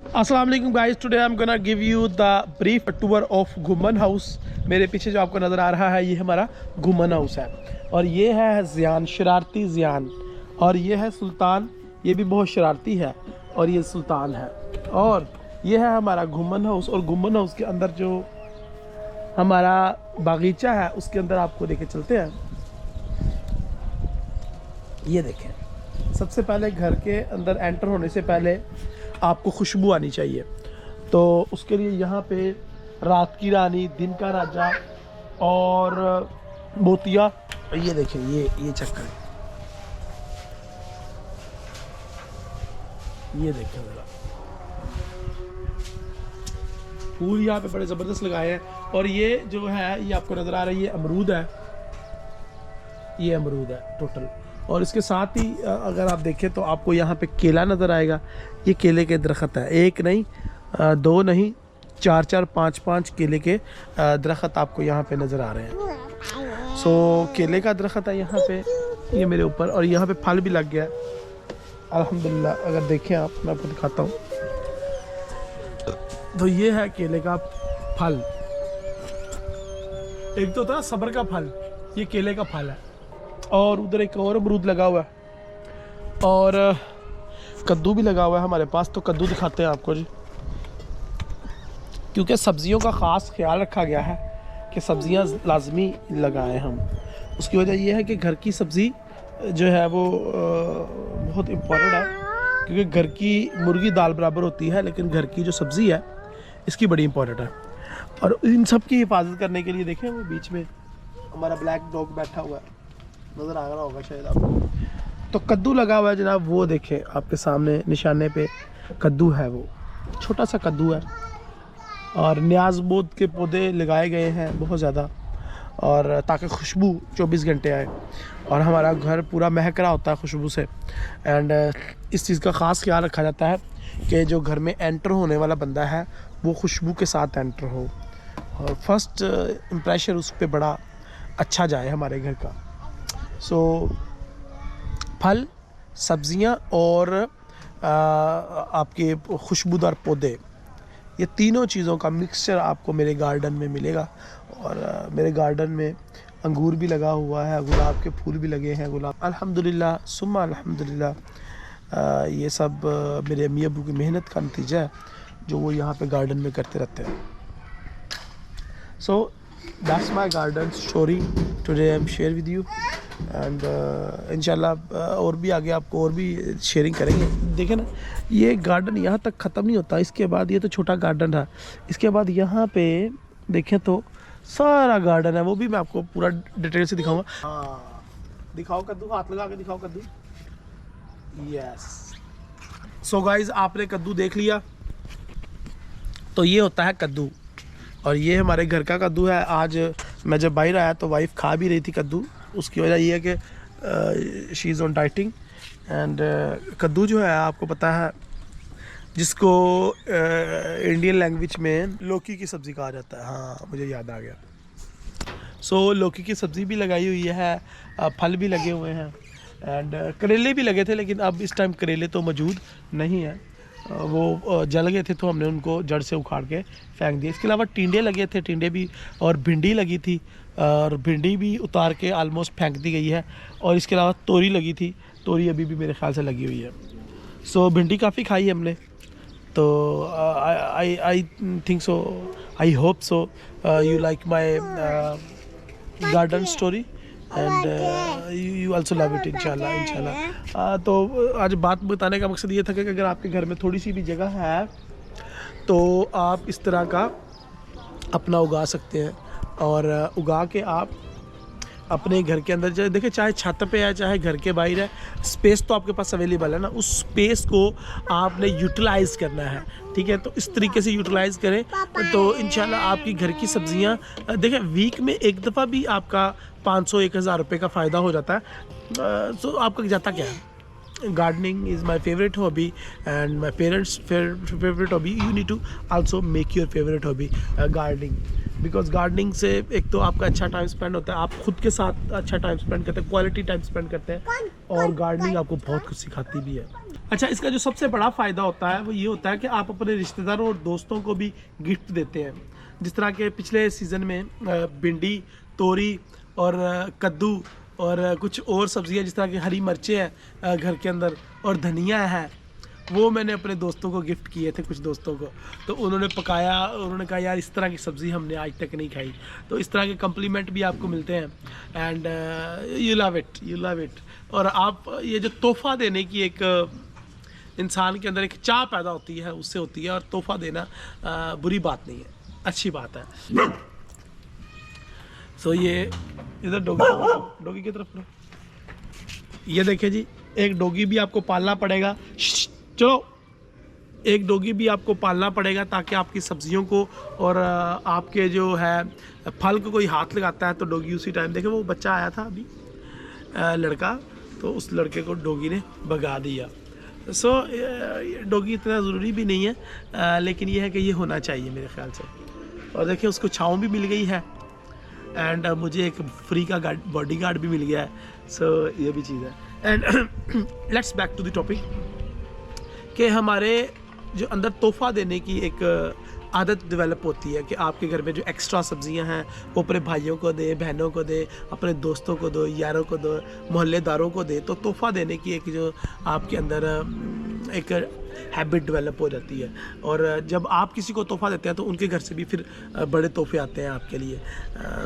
अस्सलाम वालेकुम guys, today I am gonna give you the brief tour of घुमन house. मेरे पीछे जो आपको नज़र आ रहा है ये हमारा घुमन हाउस है और ये है ज़ियान, शरारती ज़ियान, और ये है सुल्तान, ये भी बहुत शरारती है, और ये सुल्तान है। और ये है हमारा घुमन हाउस, और घुमन हाउस के अंदर जो हमारा बागीचा है उसके अंदर आपको लेके चलते हैं। ये देखें, सबसे पहले घर के अंदर एंटर होने से पहले आपको खुशबू आनी चाहिए, तो उसके लिए यहाँ पे रात की रानी, दिन का राजा और मोतिया, ये देखें, ये चेक करें, ये देखें ज़रा, फूल यहाँ पे बड़े ज़बरदस्त लगाए हैं। और ये जो है ये आपको नज़र आ रही है, ये अमरूद है, ये अमरूद है टोटल। और इसके साथ ही अगर आप देखें तो आपको यहाँ पे केला नज़र आएगा। ये केले के दरख्त है, एक नहीं, दो नहीं, चार चार पाँच पाँच केले के दरख्त आपको यहाँ पे नज़र आ रहे हैं। सो केले का दरख्त है यहाँ पे, ये मेरे ऊपर, और यहाँ पे फल भी लग गया है अल्हम्दुलिल्लाह। अगर देखें आप, मैं आपको दिखाता हूँ, तो ये है केले का फल। एक तो होता है सब्र का फल, ये केले का फल है। और उधर एक और अमरूद लगा हुआ है, और कद्दू भी लगा हुआ है हमारे पास। तो कद्दू दिखाते हैं आपको जी, क्योंकि सब्जियों का ख़ास ख्याल रखा गया है कि सब्जियां लाजमी लगाएं हम। उसकी वजह यह है कि घर की सब्ज़ी जो है वो बहुत इम्पोर्टेंट है, क्योंकि घर की मुर्गी दाल बराबर होती है, लेकिन घर की जो सब्ज़ी है इसकी बड़ी इम्पोर्टेंट है। और इन सब की हिफाजत करने के लिए देखें, वो बीच में हमारा ब्लैक डॉग बैठा हुआ है, नज़र आ रहा होगा शायद आपको। तो कद्दू लगा हुआ है जनाब, वो देखें आपके सामने निशाने पे कद्दू है, वो छोटा सा कद्दू है। और न्याज़बोद के पौधे लगाए गए हैं बहुत ज़्यादा, और ताकि खुशबू 24 घंटे आए, और हमारा घर पूरा महक रहा होता है खुशबू से। एंड इस चीज़ का ख़ास ख्याल रखा जाता है कि जो घर में एंटर होने वाला बंदा है वो खुशबू के साथ एंटर हो, और फर्स्ट इम्प्रेशन उस पर बड़ा अच्छा जाए हमारे घर का। सो फल, सब्जियां और आपके खुशबूदार पौधे, ये तीनों चीज़ों का मिक्सचर आपको मेरे गार्डन में मिलेगा। और मेरे गार्डन में अंगूर भी लगा हुआ है, गुलाब के फूल भी लगे हैं, गुलाब, अल्हम्दुलिल्लाह सुम्मा अल्हम्दुलिल्लाह। ये सब मेरे अम्मी अब्बू की मेहनत का नतीजा है जो वो यहाँ पे गार्डन में करते रहते हैं। So that's my garden story today I am share with you, and इंशाल्लाह और भी आगे आपको और भी शेयरिंग करेंगे। देखें ना, ये गार्डन यहाँ तक ख़त्म नहीं होता, इसके बाद ये तो छोटा गार्डन है, इसके बाद यहाँ पे देखें तो सारा गार्डन है, वो भी मैं आपको पूरा डिटेल से दिखाऊंगा। हाँ दिखाओ कद्दू, हाथ लगा के दिखाओ कद्दू। यस, सो गाइज आपने कद्दू देख लिया, तो ये होता है कद्दू, और ये हमारे घर का कद्दू है। आज मैं जब बाहर आया तो वाइफ खा भी रही थी कद्दू, उसकी वजह ये है कि she is on dieting. And कद्दू जो है आपको पता है, जिसको इंडियन लैंग्वेज में लौकी की सब्ज़ी कहा जाता है। हाँ मुझे याद आ गया। सो लौकी की सब्ज़ी भी लगाई हुई है, फल भी लगे हुए हैं, एंड करेले भी लगे थे, लेकिन अब इस टाइम करेले तो मौजूद नहीं है, वो जल गए थे, तो हमने उनको जड़ से उखाड़ के फेंक दिया। इसके अलावा टिंडे लगे थे, टिंडे भी, और भिंडी लगी थी, और भिंडी भी उतार के आलमोस्ट फेंक दी गई है। और इसके अलावा तोरी लगी थी, तोरी अभी भी मेरे ख्याल से लगी हुई है। सो भिंडी काफ़ी खाई है हमने, तो I think so, I hope so you like my garden story, and you also love it इंशाल्लाह। तो आज बात बताने का मकसद ये था कि अगर आपके घर में थोड़ी सी भी जगह है तो आप इस तरह का अपना उगा सकते हैं, और उगा के आप अपने घर के अंदर, देखिए चाहे छत पे है चाहे घर के बाहर है, स्पेस तो आपके पास अवेलेबल है ना, उस स्पेस को आपने यूटिलाइज़ करना है, ठीक है। तो इस तरीके से यूटिलाइज़ करें तो इंशाल्लाह आपकी घर की सब्जियां, देखिए वीक में एक दफ़ा भी आपका 500-1000 रुपये का फ़ायदा हो जाता है। सो आपका जाता क्या है? Gardening is my favorite hobby and my parents' favorite hobby. You need to also make your favorite hobby gardening, because gardening से एक तो आपका अच्छा टाइम स्पेंड होता है, आप खुद के साथ अच्छा टाइम स्पेंड करते हैं, क्वालिटी टाइम स्पेंड करते हैं, और गार्डनिंग आपको बहुत कुछ सिखाती भी है। अच्छा, इसका जो सबसे बड़ा फ़ायदा होता है वो ये होता है कि आप अपने रिश्तेदारों और दोस्तों को भी गिफ्ट देते हैं। जिस तरह के पिछले सीज़न में भिंडी, तोरी और कद्दू और कुछ और सब्ज़ियाँ, जिस तरह की हरी मिर्चें हैं घर के अंदर और धनिया है, वो मैंने अपने दोस्तों को गिफ्ट किए थे, कुछ दोस्तों को। तो उन्होंने पकाया, उन्होंने कहा यार इस तरह की सब्ज़ी हमने आज तक नहीं खाई। तो इस तरह के कम्प्लीमेंट भी आपको मिलते हैं एंड यू लव इट। और आप ये जो तोहफ़ा देने की एक इंसान के अंदर एक चाह पैदा होती है, उससे होती है। और तोहफ़ा देना बुरी बात नहीं है, अच्छी बात है। सो ये इधर डॉगी की तरफ, ये देखिए जी, एक डॉगी भी आपको पालना पड़ेगा। चलो, एक डॉगी भी आपको पालना पड़ेगा ताकि आपकी सब्जियों को और आपके जो है फल को कोई हाथ लगाता है तो डॉगी उसी टाइम, देखे वो बच्चा आया था अभी लड़का, तो उस लड़के को डॉगी ने भगा दिया। सो डॉगी इतना ज़रूरी भी नहीं है, लेकिन ये है कि ये होना चाहिए मेरे ख्याल से। और देखिए उसको छाँव भी मिल गई है एंड मुझे एक फ्री का बॉडीगार्ड भी मिल गया है। सो ये भी चीज़ है। And let's back to the topic कि हमारे जो अंदर तोहफ़ा देने की एक आदत डेवलप होती है कि आपके घर में जो एक्स्ट्रा सब्जियां हैं वो अपने भाइयों को दे, बहनों को दे, अपने दोस्तों को दो, यारों को दो, मोहल्लेदारों को दे। तो तोहफ़ा देने की एक जो आपके अंदर एक हैबिट डेवलप हो जाती है। और जब आप किसी को तोहफ़ा देते हैं तो उनके घर से भी फिर बड़े तोहफे आते हैं आपके लिए।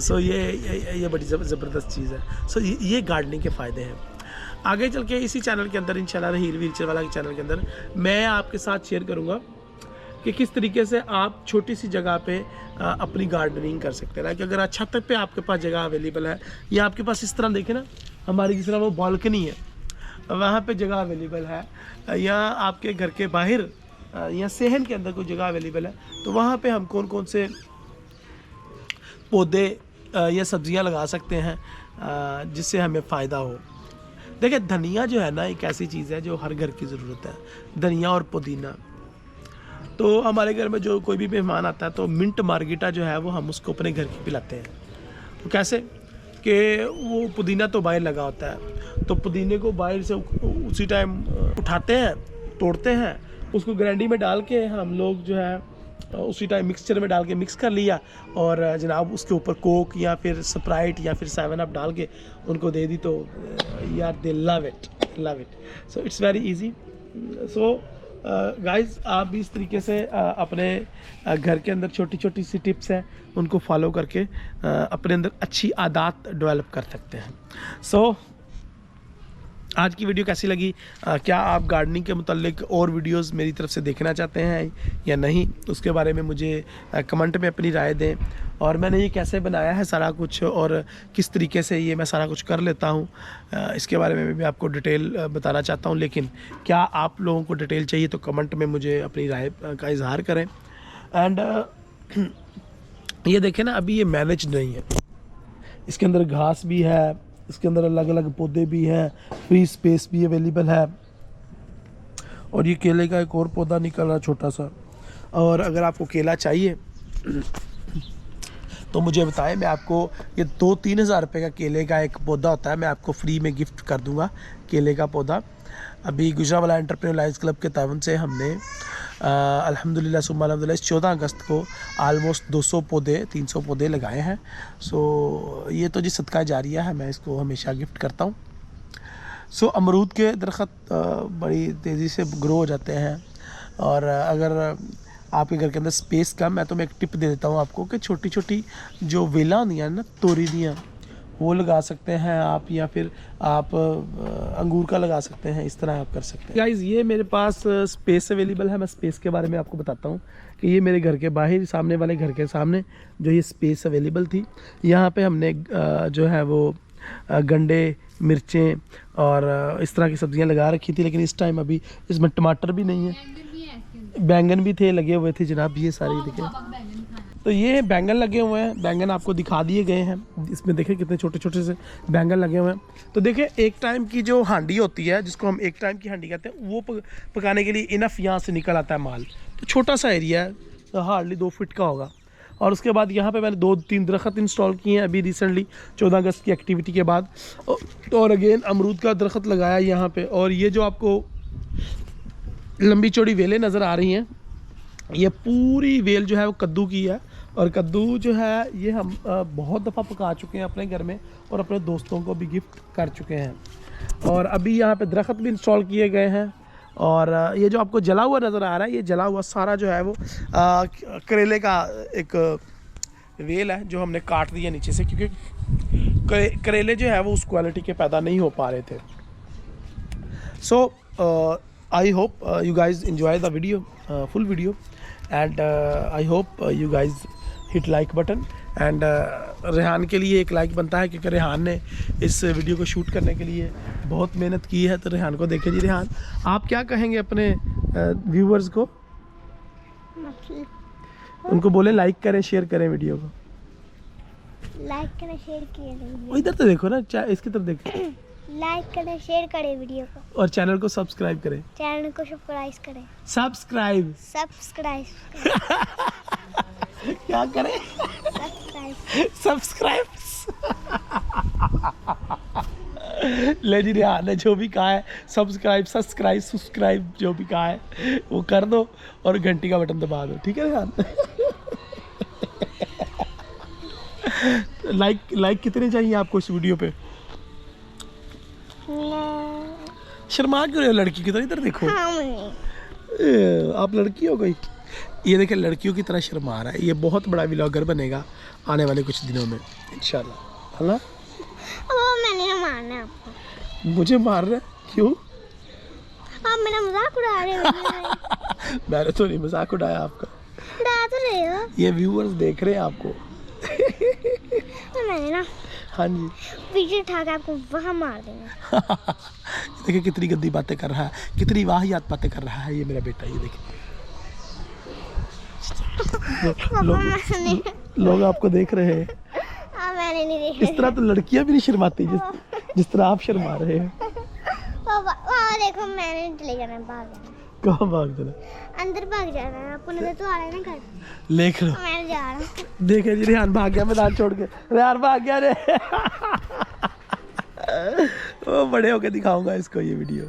सो ये बड़ी ज़बरदस्त चीज़ है। सो ये गार्डनिंग के फ़ायदे हैं। आगे चल के इसी चैनल के अंदर इंशाल्लाह हीर व्हीलचेयर वाला के चैनल के अंदर मैं आपके साथ शेयर करूँगा कि किस तरीके से आप छोटी सी जगह पे अपनी गार्डनिंग कर सकते हैं। कि अगर छत पे आपके पास जगह अवेलेबल है या आपके पास इस तरह देखें ना, हमारी जिस तरह वो बालकनी है वहाँ पे जगह अवेलेबल है, या आपके घर के बाहर या सहन के अंदर कोई जगह अवेलेबल है, तो वहाँ पे हम कौन कौन से पौधे या सब्जियाँ लगा सकते हैं जिससे हमें फ़ायदा हो। देखिए धनिया जो है ना, एक ऐसी चीज़ है जो हर घर की ज़रूरत है, धनिया और पुदीना। तो हमारे घर में जो कोई भी मेहमान आता है तो मिंट मार्गिटा जो है वो हम उसको अपने घर की पिलाते हैं। तो कैसे कि वो पुदीना तो बाहर लगा होता है, तो पुदीने को बाहर से उसी टाइम उठाते हैं, तोड़ते हैं, उसको ग्राइंडी में डाल के हम लोग जो है उसी टाइम मिक्सचर में डाल के मिक्स कर लिया और जनाब उसके ऊपर कोक या फिर स्प्राइट या फिर 7 अप डाल के उनको दे दी। तो यार दे love it. So it's very easy. So guys, आप भी इस तरीके से अपने घर के अंदर छोटी छोटी सी टिप्स हैं उनको फॉलो करके अपने अंदर अच्छी आदत डेवलप कर सकते हैं। सो आज की वीडियो कैसी लगी? क्या आप गार्डनिंग के मुतालिक और वीडियोस मेरी तरफ से देखना चाहते हैं या नहीं, उसके बारे में मुझे कमेंट में अपनी राय दें। और मैंने ये कैसे बनाया है सारा कुछ और किस तरीके से ये मैं सारा कुछ कर लेता हूँ, इसके बारे में भी आपको डिटेल बताना चाहता हूँ। लेकिन क्या आप लोगों को डिटेल चाहिए तो कमेंट में मुझे अपनी राय का इजहार करें। एंड ये देखें ना, अभी ये मैनेज नहीं है, इसके अंदर घास भी है, इसके अंदर अलग अलग पौधे भी हैं, फ्री स्पेस भी अवेलेबल है। और ये केले का एक और पौधा निकल रहा छोटा सा। और अगर आपको केला चाहिए तो मुझे बताएं, मैं आपको ये 2-3 हज़ार रुपये का केले का एक पौधा होता है, मैं आपको फ्री में गिफ्ट कर दूंगा केले का पौधा। अभी गुजरावाला एंटरप्रेन्योर लायंस क्लब के तावन से हमने अल्हम्दुलिल्लाह सुम्मा अल्हम्दुलिल्लाह 14 अगस्त को आलमोस्ट 300 पौधे लगाए हैं। सो ये तो जी सदका जारिया है, मैं इसको हमेशा गिफ्ट करता हूँ। सो अमरूद के दरख्त बड़ी तेज़ी से ग्रो हो जाते हैं। और अगर आपके घर के अंदर स्पेस कम है तो मैं एक टिप दे देता हूँ आपको कि छोटी छोटी जो वेला होंगी ना, तोरी दियाँ, वो लगा सकते हैं आप, या फिर आप अंगूर का लगा सकते हैं। इस तरह आप कर सकते हैं। गाइस, ये मेरे पास स्पेस अवेलेबल है। मैं स्पेस के बारे में आपको बताता हूँ कि ये मेरे घर के बाहर सामने वाले घर के सामने जो ये स्पेस अवेलेबल थी, यहाँ पे हमने जो है वो गंडे, मिर्चें और इस तरह की सब्जियां लगा रखी थी। लेकिन इस टाइम अभी इसमें टमाटर भी नहीं है, बैंगन भी थे, लगे हुए थे जनाब, ये सारे देखें। तो ये बैंगन लगे हुए हैं, बैंगन आपको दिखा दिए गए हैं। इसमें देखें कितने छोटे छोटे से बैंगन लगे हुए हैं। तो देखें, एक टाइम की जो हांडी होती है, जिसको हम एक टाइम की हांडी कहते हैं, वो पकाने के लिए इनफ यहाँ से निकल आता है माल। तो छोटा सा एरिया है, तो हार्डली 2 फीट का होगा। और उसके बाद यहाँ पे मैंने 2-3 दरख्त इंस्टॉल किए हैं अभी रिसेंटली 14 अगस्त की एक्टिविटी के बाद। और अगेन अमरूद का दरख्त लगाया यहाँ पे। और ये जो आपको लंबी चौड़ी वेलें नज़र आ रही हैं। ये पूरी वेल जो है वो कद्दू की है, और कद्दू जो है ये हम बहुत दफ़ा पका चुके हैं अपने घर में और अपने दोस्तों को भी गिफ्ट कर चुके हैं। और अभी यहाँ पे दरख्त भी इंस्टॉल किए गए हैं। और ये जो आपको जला हुआ नज़र आ रहा है, ये जला हुआ सारा जो है वो करेले का एक वेल है जो हमने काट दिया नीचे से, क्योंकि करेले जो है वो उस क्वालिटी के पैदा नहीं हो पा रहे थे। So I hope you guys enjoy the video, full video, and I hope you guys hit like button, and Rehan के लिए एक लाइक बनता है, क्योंकि रेहान ने इस वीडियो को शूट करने के लिए बहुत मेहनत की है। तो रेहान को देखें जी। रेहान, आप क्या कहेंगे अपने व्यूवर्स को? उनको बोले लाइक करें, शेयर करें वीडियो को। लाइक करें, शेयर करें। इधर तो देखो ना, इसकी तरफ देखो। लाइक करें, शेयर करें वीडियो को, और चैनल को सब्सक्राइब करें। चैनल को सब्सक्राइब करें। सब्सक्राइब क्या करें? सब्सक्राइब। ले जी, रेहान ने जो भी कहा है, सब्सक्राइब जो भी कहा है वो कर दो और घंटी का बटन दबा दो, ठीक है रेहान? लाइक कितने चाहिए आपको इस वीडियो पे? शर्मा क्यों रहे हो लड़की की तरह? इधर देखो। आप लड़की हो गई। ये देखें, लड़कियों की तरह शर्मा रहा है। ये बहुत बड़ा व्लॉगर बनेगा आने वाले कुछ दिनों में इंशाल्लाह। है ना? मैंने मारना है आपको। मुझे मार रहा है? क्यों? आप मेरा मजाक उड़ा रहे हो। मैंने तो नहीं मजाक उड़ाया आपका। उड़ा तो रहे हो। ये व्यूअर्स देख रहे हैं आपको। तो मैंने ना, हाँ जी, वीडियो उठा के आपको वहाँ मार देंगे। देखिए कितनी गंदी बातें कर रहा है, कितनी वाहियात बातें कर रहा है ये मेरा बेटा। ये देखिए लोग आपको देख रहे हैं। मैंने नहीं देखा। इस तरह तो लड़कियां भी नहीं शर्माती जिस तरह आप शर्मा रहे हैं। वहाँ देखो, मैंने चले जाना है, भाग जाना। कहाँ भाग जाना? अंदर भाग जाना है। आपको नजर तो आ रहा है ना घर? देख लो, मैं जा रहा हूँ। देखे जी, रेहान भाग गया मैदान छोड़ के। रेहान भाग गया रे। वो बड़े होके दिखाऊंगा इसको ये वीडियो।